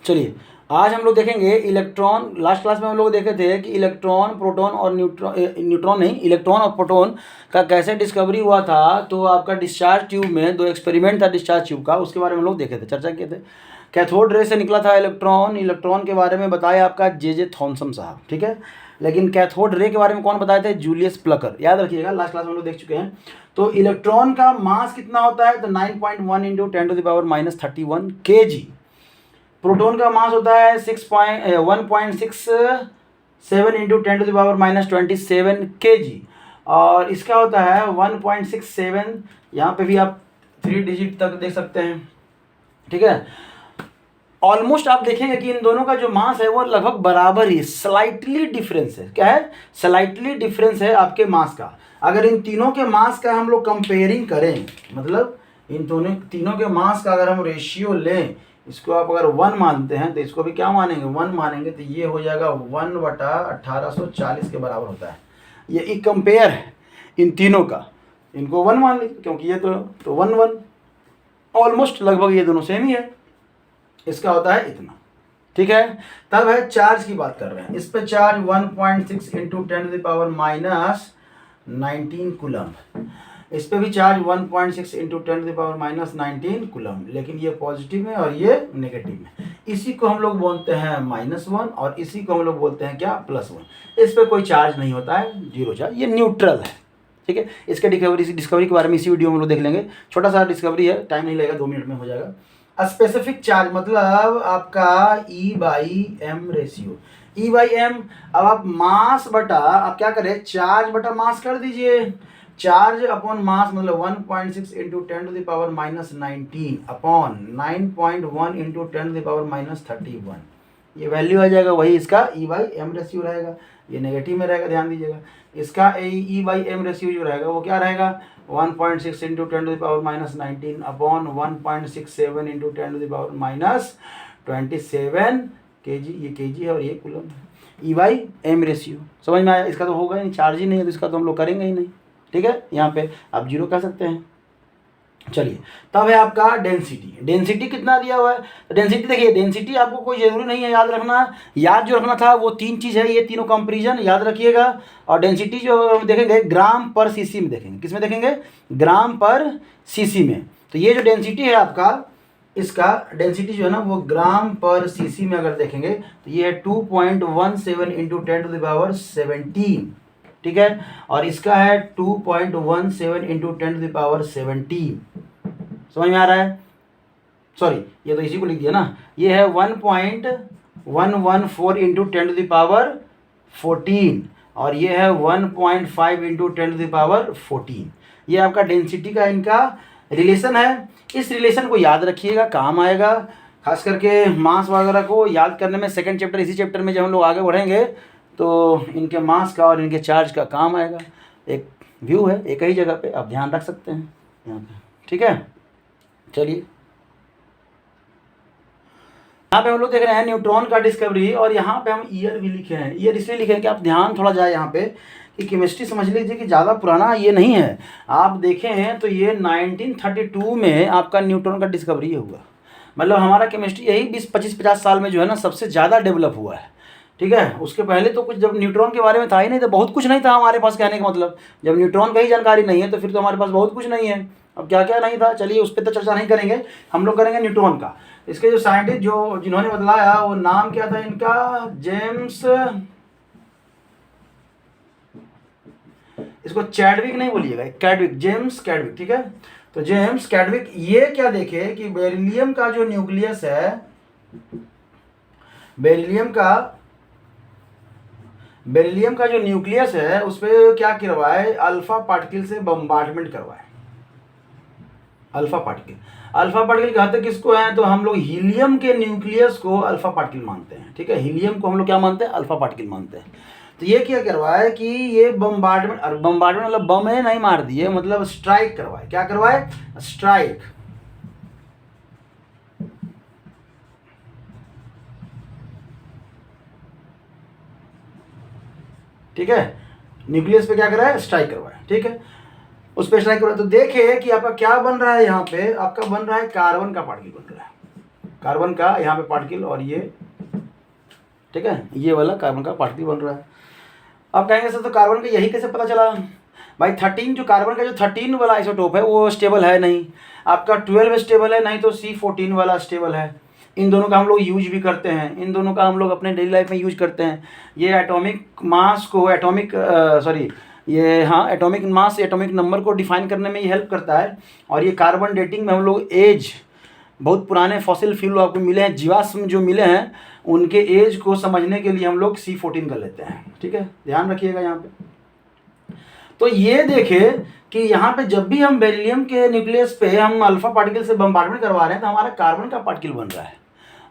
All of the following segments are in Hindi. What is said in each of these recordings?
चलिए आज हम लोग देखेंगे इलेक्ट्रॉन। लास्ट क्लास में हम लोग देखे थे कि इलेक्ट्रॉन, प्रोटॉन और न्यूट्रॉन नहीं, इलेक्ट्रॉन और प्रोटॉन का कैसे डिस्कवरी हुआ था। तो आपका डिस्चार्ज ट्यूब में दो एक्सपेरिमेंट था डिस्चार्ज ट्यूब का, उसके बारे में हम लोग देखे थे, चर्चा किए थे। कैथोड रे से निकला था इलेक्ट्रॉन। इलेक्ट्रॉन के बारे में बताया आपका जे थॉमसन साहब, ठीक है। लेकिन कैथोड रे के बारे में कौन बताए थे? जूलियस प्लकर, याद रखिएगा, लास्ट क्लास में हम लोग देख चुके हैं। तो इलेक्ट्रॉन का मास कितना होता है? तो 9.1 इंटू 10⁻⁻31 kg। प्रोटॉन का मास होता है 1.67 इंटू 10⁻⁻27 kg। और इसका होता है 1.67, यहाँ पे भी आप 3 डिजिट तक देख सकते हैं, ठीक है। ऑलमोस्ट आप देखेंगे कि इन दोनों का जो मास है वो लगभग बराबर ही, स्लाइटली डिफरेंस है। क्या है? स्लाइटली डिफरेंस है आपके मास का। अगर इन तीनों के मास का हम लोग कंपेयरिंग करें, मतलब इन दोनों तीनों के मास का अगर हम रेशियो लें, इसको आप अगर 1 मानते हैं तो इसको भी क्या मानेंगे? 1 मानेंगे, तो ये हो जाएगा 1/1840 के बराबर होता है। ये एक कंपेयर है इन तीनों का, इनको 1 मान लीजिए क्योंकि ये तो 1 ऑलमोस्ट लगभग ये दोनों सेम ही है। इसका होता है इतना, ठीक है। तब है चार्ज की बात कर रहे हैं। इस पे चार्ज 1.6 इंटू 10⁻⁻19 कूलम। इस पे भी चार्ज 1.6 इंटू 10⁻⁻19 कूलम, लेकिन ये पॉजिटिव है और ये नेगेटिव है। इसी को हम लोग बोलते हैं -1 और इसी को हम लोग बोलते हैं क्या? +1। इस पे कोई चार्ज नहीं होता है, जीरो चार्ज, ये न्यूट्रल है, ठीक है। इसके डिस्कवरी के बारे में इसी वीडियो में हम लोग देख लेंगे। छोटा सा डिस्कवरी है, टाइम नहीं लगेगा, 2 मिनट में हो जाएगा। स्पेसिफिक चार्ज मतलब आपका E/m रेशियो। E/m, अब आप मास बटा, आप क्या करें? चार्ज बटा मास कर दीजिए। चार्ज अपॉन मास मतलब 1.6 इंटू 10⁻⁻19 अपॉन 9.1 इंटू 10⁻⁻31। ये वैल्यू आ जाएगा, वही इसका E/m रेशियो रहेगा। ये नेगेटिव में रहेगा, ध्यान दीजिएगा। इसका E/m रेशियो जो रहेगा वो क्या रहेगा? 1.6 इंटू 10⁻⁻19 अपॉन 1.67 इंटू 10⁻⁻27 kg। ये kg है और ये कूलम है। E/m रेशियो समझ में आया? इसका तो होगा ही नहीं, चार्ज ही नहीं है, तो इसका तो हम लोग करेंगे ही नहीं, ठीक है। यहाँ पे आप 0 कह सकते हैं। चलिए, तब है आपका डेंसिटी। डेंसिटी कितना दिया हुआ है? तो डेंसिटी देखिए, डेंसिटी आपको कोई ज़रूरी नहीं है याद रखना। याद जो रखना था वो 3 चीज़ है, ये तीनों कंपेरिजन याद रखिएगा। और डेंसिटी जो देखेंगे ग्राम पर सीसी में देखेंगे। किस में देखेंगे? ग्राम पर सीसी में। तो ये जो डेंसिटी है आपका, इसका डेंसिटी जो है ना वो ग्राम पर सीसी में अगर देखेंगे तो ये है 2.17 इंटू 10⁻17, ठीक है। और इसका है 2.17 इंटू 10⁻17। समझ में आ रहा है? सॉरी, ये तो इसी को लिख दिया ना। ये है 1.114 इंटू 10⁻14 और ये है 1.5 इंटू 10⁻14। ये आपका डेंसिटी का इनका रिलेशन है। इस रिलेशन को याद रखिएगा, काम आएगा। खास करके मास वगैरह को याद करने में सेकंड चैप्टर, इसी चैप्टर में जब हम लोग आगे बढ़ेंगे तो इनके मास का और इनके चार्ज का काम आएगा। एक व्यू है, एक ही जगह पे आप ध्यान रख सकते हैं यहाँ पे, ठीक है। चलिए, यहाँ पे हम लोग देख रहे हैं न्यूट्रॉन का डिस्कवरी, और यहाँ पे हम ईयर भी लिखे हैं। ईयर इसलिए लिखे हैं कि आप ध्यान थोड़ा जाए यहाँ पे कि केमिस्ट्री समझ लीजिए कि ज़्यादा पुराना ये नहीं है। आप देखें तो ये 1932 में आपका न्यूट्रॉन का डिस्कवरी हुआ। मतलब हमारा केमिस्ट्री यही 20-25-50 साल में जो है ना सबसे ज़्यादा डेवलप हुआ है, ठीक है। उसके पहले तो कुछ, जब न्यूट्रॉन के बारे में था ही नहीं तो बहुत कुछ नहीं था हमारे पास। कहने का मतलब, जब न्यूट्रॉन का ही जानकारी नहीं है तो फिर तो हमारे पास बहुत कुछ नहीं है। अब क्या क्या नहीं था, चलिए उस पर तो चर्चा नहीं करेंगे, हम लोग करेंगे न्यूट्रॉन का। इसके जो साइंटिस्ट जिन्होंने बतलाया वो नाम क्या था इनका? जेम्स, इसको चैडविक नहीं बोलिएगा, कैडविक, जेम्स कैडविक, ठीक है। तो जेम्स कैडविक ये क्या देखे कि बेरिलियम का जो न्यूक्लियस है, बेरिलियम का जो न्यूक्लियस है उस पर क्या करवाए? अल्फा पार्टिकल से बम्बार्डमेंट करवाए। अल्फा पार्टिकल कहते हैं किसको हैं? तो हम लोग हीलियम के न्यूक्लियस को अल्फा पार्टिकल मानते हैं, ठीक है। हीलियम को हम लोग क्या मानते हैं? अल्फा पार्टिकल मानते हैं। तो ये क्या करवाए कि ये बम्बार्डमेंट मतलब बम में नहीं मार दिए, मतलब स्ट्राइक करवाए। क्या करवाए? स्ट्राइक, ठीक है। न्यूक्लियस पे क्या कराए? स्ट्राइक करवाए, ठीक है। उस पर स्ट्राइक करवाए तो देखे कि आपका क्या बन रहा है? यहाँ पे आपका बन रहा है कार्बन का पार्टिकल बन रहा है। कार्बन का यहाँ पे पार्टिकल और ये, ठीक है, ये वाला कार्बन का पार्टिकल बन रहा है। अब कहेंगे सर तो कार्बन का यही कैसे पता चला? भाई 13 जो कार्बन का जो 13 वाला आइसोटोप है वो स्टेबल है नहीं, आपका 12 स्टेबल है नहीं, तो C14 वाला स्टेबल है। इन दोनों का हम लोग यूज भी करते हैं, इन दोनों का हम लोग अपने डेली लाइफ में यूज करते हैं। ये एटॉमिक मास को एटॉमिक मास एटॉमिक नंबर को डिफाइन करने में ये हेल्प करता है। और ये कार्बन डेटिंग में हम लोग एज, बहुत पुराने फॉसिल फ्यूल आपको मिले हैं, जीवाश्म जो मिले हैं, उनके एज को समझने के लिए हम लोग C14 कर लेते हैं, ठीक है, ध्यान रखिएगा यहाँ पे। तो ये देखे कि यहाँ पे जब भी हम बेरिलियम के न्यूक्लियस पे हम अल्फा पार्टिकल से बम्बार्डमेंट करवा रहे हैं तो हमारा कार्बन का पार्टिकल बन रहा है।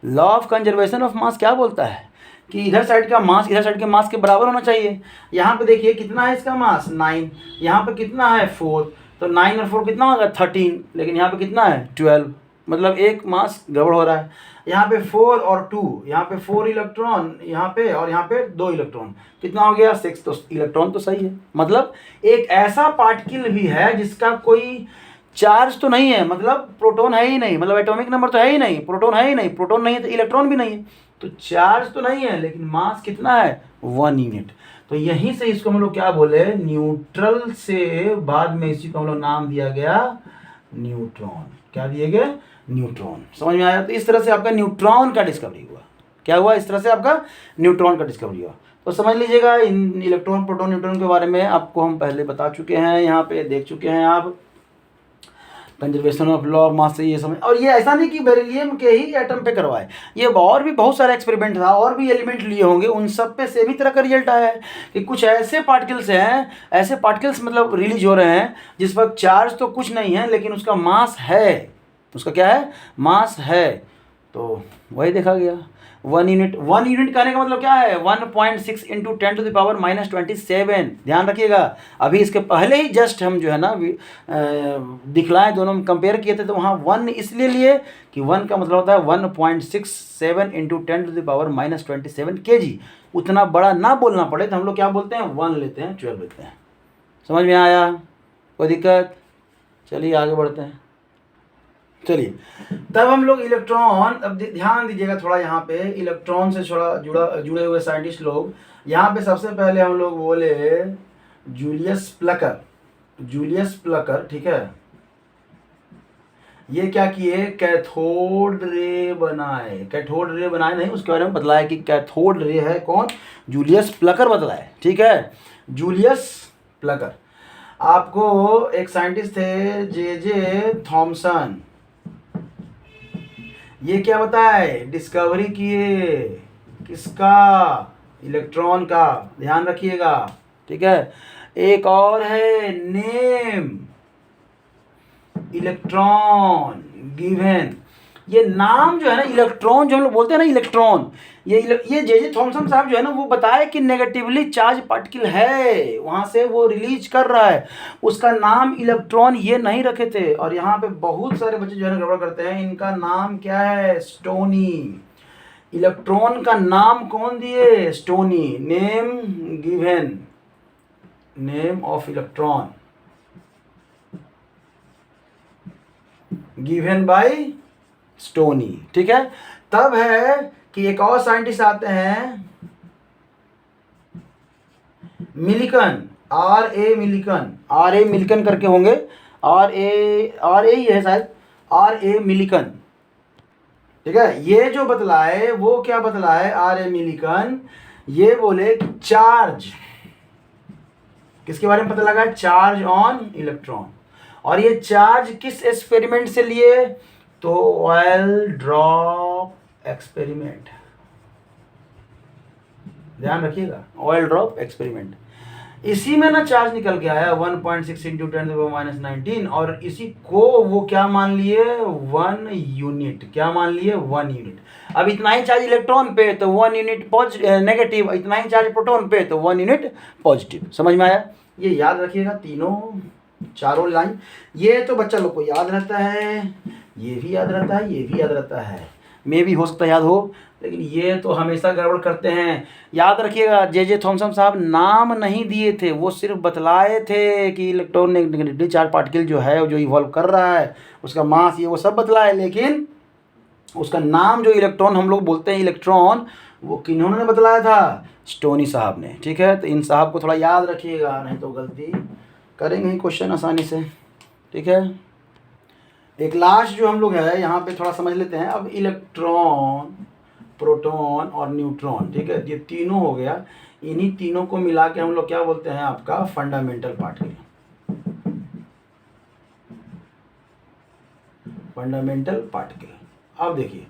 Law of conservation of mass क्या बोलता है कि इधर साइड का मास इधर साइड के मास के बराबर होना चाहिए। यहाँ पे देखिए कितना है इसका मास 9, यहाँ पे कितना है 4, तो 9 और 4 कितना होगा 13, लेकिन यहाँ पे कितना है 12, मतलब एक मास गड़बड़ हो रहा है। यहाँ पे 4 और 2, यहाँ पे 4 इलेक्ट्रॉन यहाँ पे और यहाँ पे 2 इलेक्ट्रॉन, कितना हो गया 6, तो इलेक्ट्रॉन तो सही है। मतलब एक ऐसा पार्टिकल भी है जिसका कोई चार्ज तो नहीं है, मतलब प्रोटॉन है ही नहीं, मतलब एटॉमिक नंबर तो है ही नहीं, प्रोटॉन है ही नहीं, प्रोटॉन नहीं है तो इलेक्ट्रॉन भी नहीं है, तो चार्ज तो नहीं है लेकिन मास कितना है 1 यूनिट। तो यहीं से इसको हम लोग क्या बोले, न्यूट्रल से बाद में इसी को हम लोग नाम दिया गया न्यूट्रॉन। क्या दिए गए? न्यूट्रॉन। समझ में आया? तो इस तरह से आपका न्यूट्रॉन का डिस्कवरी हुआ। क्या हुआ? इस तरह से आपका न्यूट्रॉन का डिस्कवरी हुआ। तो समझ लीजिएगा इन इलेक्ट्रॉन प्रोटॉन न्यूट्रॉन के बारे में आपको हम पहले बता चुके हैं, यहाँ पे देख चुके हैं आप conservation of law of mass से ये समझ। और ये ऐसा नहीं कि बेरिलियम के ही एटम पे करवाए, ये और भी बहुत सारे एक्सपेरिमेंट था, और भी एलिमेंट लिए होंगे, उन सब पे सेम ही तरह का रिजल्ट आया है कि कुछ ऐसे पार्टिकल्स हैं, ऐसे पार्टिकल्स मतलब रिलीज हो रहे हैं जिस पर चार्ज तो कुछ नहीं है लेकिन उसका मास है। उसका क्या है? मास है। तो वही देखा गया 1 यूनिट। 1 यूनिट कहने का मतलब क्या है? 1.6 इंटू 10⁻⁻27। ध्यान रखिएगा, अभी इसके पहले ही जस्ट हम जो है ना दिखलाएं, दोनों में कंपेयर किए थे, तो वहाँ 1 इसलिए लिए कि 1 का मतलब होता है 1.67 इंटू 10⁻⁻27 kg। उतना बड़ा ना बोलना पड़े तो हम लोग क्या बोलते हैं 1 लेते हैं, 12 लेते हैं। समझ में आया? कोई दिक्कत? चलिए आगे बढ़ते हैं। चलिए तब हम लोग इलेक्ट्रॉन, अब ध्यान दीजिएगा थोड़ा, यहाँ पे इलेक्ट्रॉन से थोड़ा जुड़े हुए साइंटिस्ट लोग, यहाँ पे सबसे पहले हम लोग बोले जूलियस प्लकर। जूलियस प्लकर, ठीक है, ये क्या किए? कैथोड रे बनाए। कैथोड रे बनाए नहीं, उसके बारे में बतलाया कि कैथोड रे है कौन? जूलियस प्लकर बतलाए, ठीक है, जूलियस प्लकर। आपको एक साइंटिस्ट थे जे थॉमसन, ये क्या बताए? डिस्कवरी किए किसका? इलेक्ट्रॉन का। ध्यान रखिएगा, ठीक है। एक और है नेम इलेक्ट्रॉन गिवन। ये नाम जो है ना इलेक्ट्रॉन, जो हम लोग बोलते हैं ना इलेक्ट्रॉन, ये जे थॉमसन साहब जो है ना वो बताए कि नेगेटिवली चार्ज पार्टिकल है, वहाँ से वो रिलीज कर रहा है, उसका नाम इलेक्ट्रॉन ये नहीं रखे थे। और यहाँ पे बहुत सारे बच्चे जो है ना गड़बड़ करते हैं, इनका नाम क्या है? स्टोनी। इलेक्ट्रॉन का नाम कौन दिए? Stony. Name given, name of electron given by stony, ठीक है। तब है कि एक और साइंटिस्ट आते हैं Millikan, R.A. Millikan, R.A. Millikan करके होंगे, R.A. ही है शायद, R.A. मिलिकन, ठीक है। ये जो बतलाए वो क्या बतलाए? R.A. मिलिकन ये बोले कि चार्ज, किसके बारे में पता लगा? Charge on electron. और ये चार्ज किस एक्सपेरिमेंट से लिए? तो ऑयल ड्रॉप एक्सपेरिमेंट। ध्यान रखिएगा, ऑयल ड्रॉप एक्सपेरिमेंट, इसी में ना चार्ज निकल के आया 1.6 इंटू 10⁻⁻19, और इसी को वो क्या मान लिए? 1 यूनिट। क्या मान लिए? 1 यूनिट। अब इतना ही चार्ज इलेक्ट्रॉन पे तो 1 यूनिट नेगेटिव, इतना ही चार्ज प्रोटॉन पे तो 1 यूनिट पॉजिटिव। समझ में आया? ये याद रखिएगा, तीनों चारों लाइन। ये तो बच्चा लोग को याद रहता है, ये भी याद रहता है, ये भी याद रहता है, मे भी हो सकता है याद हो, लेकिन ये तो हमेशा गड़बड़ करते हैं। याद रखिएगा जे थॉमसन साहब नाम नहीं दिए थे, वो सिर्फ बतलाए थे कि इलेक्ट्रॉन नेगेटिवली चार्ज पार्टिकल जो है जो इवॉल्व कर रहा है उसका मास ये वो सब बतलाए, लेकिन उसका नाम जो इलेक्ट्रॉन हम लोग बोलते हैं इलेक्ट्रॉन, वो किन्होंने बतलाया था? स्टोनी साहब ने। ठीक है, तो इन साहब को थोड़ा याद रखिएगा, नहीं तो गलती करेंगे ही क्वेश्चन आसानी से। ठीक है, एक लास्ट जो हम लोग है यहाँ पे थोड़ा समझ लेते हैं। अब इलेक्ट्रॉन, प्रोटॉन और न्यूट्रॉन, ठीक है, ये तीनों हो गया। इन्हीं तीनों को मिला के हम लोग क्या बोलते हैं? आपका फंडामेंटल पार्टिकल। Fundamental particle. अब देखिए,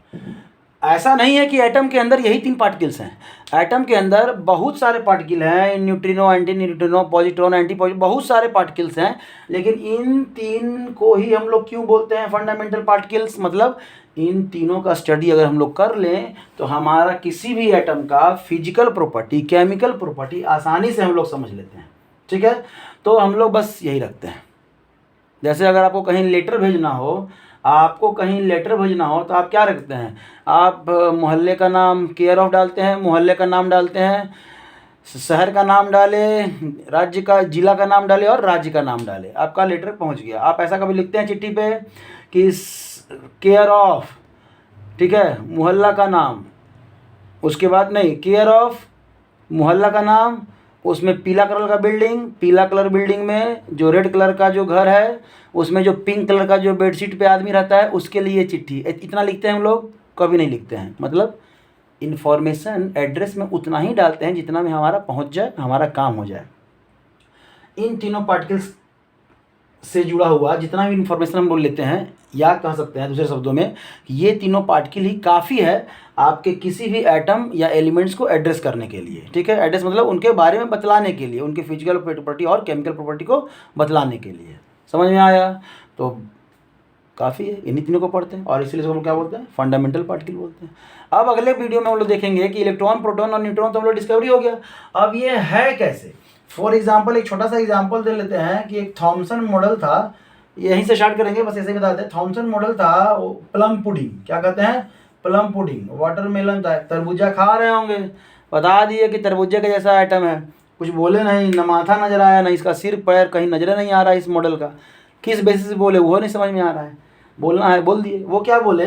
ऐसा नहीं है कि एटम के अंदर यही 3 पार्टिकल्स हैं। एटम के अंदर बहुत सारे पार्टिकल हैं, neutrino, anti neutrino, positron, anti positron, बहुत सारे पार्टिकल्स हैं। लेकिन इन 3 को ही हम लोग क्यों बोलते हैं फंडामेंटल पार्टिकल्स? मतलब इन तीनों का स्टडी अगर हम लोग कर लें तो हमारा किसी भी एटम का फिजिकल प्रॉपर्टी, केमिकल प्रॉपर्टी आसानी से हम लोग समझ लेते हैं। ठीक है, तो हम लोग बस यही रखते हैं। जैसे अगर आपको कहीं लेटर भेजना हो, आपको कहीं लेटर भेजना हो तो आप क्या रखते हैं? आप मोहल्ले का नाम केयर ऑफ डालते हैं, मोहल्ले का नाम डालते हैं, शहर का नाम डाले, राज्य का, जिला का नाम डाले और राज्य का नाम डाले, आपका लेटर पहुंच गया। आप ऐसा कभी लिखते हैं चिट्ठी पे कि केयर ऑफ, ठीक है, मोहल्ला का नाम, उसके बाद नहीं, केयर ऑफ मोहल्ला का नाम, उसमें पीला कलर का बिल्डिंग, पीला कलर बिल्डिंग में जो रेड कलर का जो घर है, उसमें जो पिंक कलर का जो बेडशीट पे आदमी रहता है, उसके लिए चिट्ठी। इतना लिखते हैं हम लोग? कभी नहीं लिखते हैं। मतलब इन्फॉर्मेशन एड्रेस में उतना ही डालते हैं जितना में हमारा पहुंच जाए, हमारा काम हो जाए। इन तीनों पार्टिकल्स से जुड़ा हुआ जितना भी इन्फॉर्मेशन हम लोग लेते हैं, या कह सकते हैं दूसरे शब्दों में कि ये तीनों पार्टिकल ही काफ़ी है आपके किसी भी एटम या एलिमेंट्स को एड्रेस करने के लिए। ठीक है, एड्रेस मतलब उनके बारे में बतलाने के लिए, उनके फिजिकल प्रॉपर्टी और केमिकल प्रॉपर्टी को बतलाने के लिए। समझ में आया? तो काफ़ी है, इन्हीं तीनों को पढ़ते हैं और इसीलिए हम लोग क्या बोलते हैं? फंडामेंटल पार्टिकल बोलते हैं। अब अगले वीडियो में हम लोग देखेंगे कि इलेक्ट्रॉन, प्रोटॉन और न्यूट्रॉन तो हम लोग डिस्कवरी हो गया। अब ये है कैसे? फॉर एग्जाम्पल एक छोटा सा एग्जाम्पल दे लेते हैं कि एक थॉमसन मॉडल था, यहीं से स्टार्ट करेंगे, बस ऐसे ही बता दें। थॉमसन मॉडल था प्लम पुडिंग, क्या कहते हैं? Plum pudding. वाटरमेलन था, तरबूजा खा रहे होंगे, बता दिए कि तरबूजे का जैसा आइटम है, कुछ बोले नहीं, न माथा नजर आया, न इसका सिर पैर कहीं नजर नहीं आ रहा है इस मॉडल का। किस बेसिस से बोले वो नहीं समझ में आ रहा है, बोलना है बोल दिए। वो क्या बोले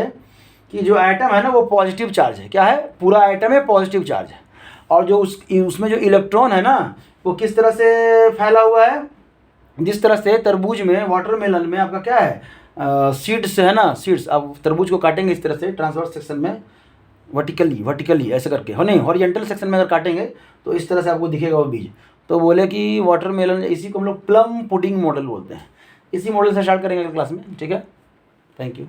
कि जो एटम है ना वो पॉजिटिव चार्ज है। क्या है? पूरा एटम है पॉजिटिव चार्ज है, और जो उसमें जो इलेक्ट्रॉन है ना वो किस तरह से फैला हुआ है? जिस तरह से तरबूज में, वाटरमेलन में आपका क्या है? सीड्स है ना, सीड्स। आप तरबूज को काटेंगे इस तरह से ट्रांसवर्स सेक्शन में, वर्टिकली ऐसे करके, हो नहीं, हॉरिजॉन्टल सेक्शन में अगर काटेंगे तो इस तरह से आपको दिखेगा वो बीज। तो बोले कि वाटरमेलन, इसी को हम लोग प्लम पुडिंग मॉडल बोलते हैं। इसी मॉडल से स्टार्ट करेंगे क्लास में। ठीक है, थैंक यू।